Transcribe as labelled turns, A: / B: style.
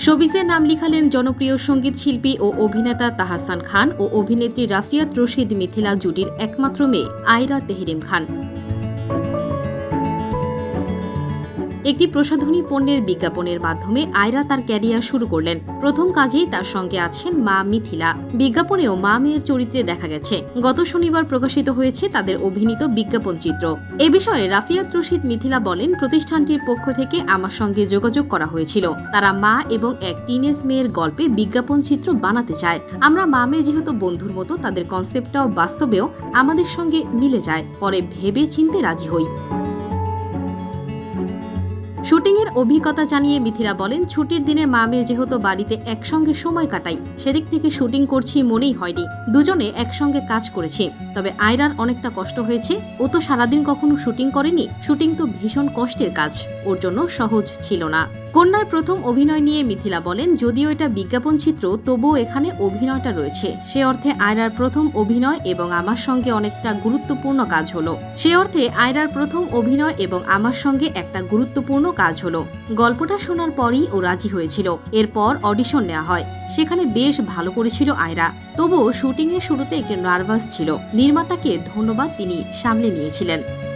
A: শোবিজে নাম লিখালেন জনপ্রিয় সঙ্গীত শিল্পী ও অভিনেতা তাহসান খান ও অভিনেত্রী রাফিয়াত রশিদ মিথিলা জুটির একমাত্র মেয়ে আয়রা তেহরিম খান। একটি প্রসাধনী পণ্যের বিজ্ঞাপনের মাধ্যমে আয়রা তার ক্যারিয়ার শুরু করলেন। প্রথম কাজেই তার সঙ্গে আছেন মা মিথিলা। বিজ্ঞাপনেও মা মেয়ের চরিত্রে দেখা গেছে। গত শনিবার প্রকাশিত হয়েছে তাদের অভিনীত বিজ্ঞাপন চিত্র। এ বিষয়ে রাফিয়াত রশিদ মিথিলা বলেন, প্রতিষ্ঠানটির পক্ষ থেকে আমার সঙ্গে যোগাযোগ করা হয়েছিল। তারা মা এবং এক টিনেজ মেয়ের গল্পে বিজ্ঞাপন চিত্র বানাতে চায়। আমরা মা মেয়ে যেহেতু বন্ধুর মতো, তাদের কনসেপ্টটাও বাস্তবেও আমাদের সঙ্গে মিলে যায়। পরে ভেবে চিনতে রাজি হই। শুটিংয়ের অভিজ্ঞতা জানিয়ে মিথিলা বলেন, ছুটির দিনে মা মেয়ে যেহেতু বাড়িতে একসঙ্গে সময় কাটাই, সেদিক থেকে শুটিং করছি মনেই হয়নি। দুজনে একসঙ্গে কাজ করেছি। তবে আয়রার অনেকটা কষ্ট হয়েছে। ও তো সারাদিন কখনো শুটিং করেনি। শুটিং তো ভীষণ কষ্টের কাজ, ওর জন্য সহজ ছিল না। কন্যার প্রথম অভিনয় নিয়ে মিথিলা বলেন, যদিও এটা বিজ্ঞাপন চিত্র, তবুও এখানে অভিনয়টা রয়েছে। সে অর্থে আয়রার প্রথম অভিনয় এবং আমার সঙ্গে অনেকটা গুরুত্বপূর্ণ কাজ হলো। গল্পটা শোনার পরই ও রাজি হয়েছিল। এরপর অডিশন নেওয়া হয়। সেখানে বেশ ভালো করেছিল আয়রা। তবুও শুটিংয়ের শুরুতে একটু নার্ভাস ছিল। নির্মাতাকে ধন্যবাদ, তিনি সামলে নিয়েছিলেন।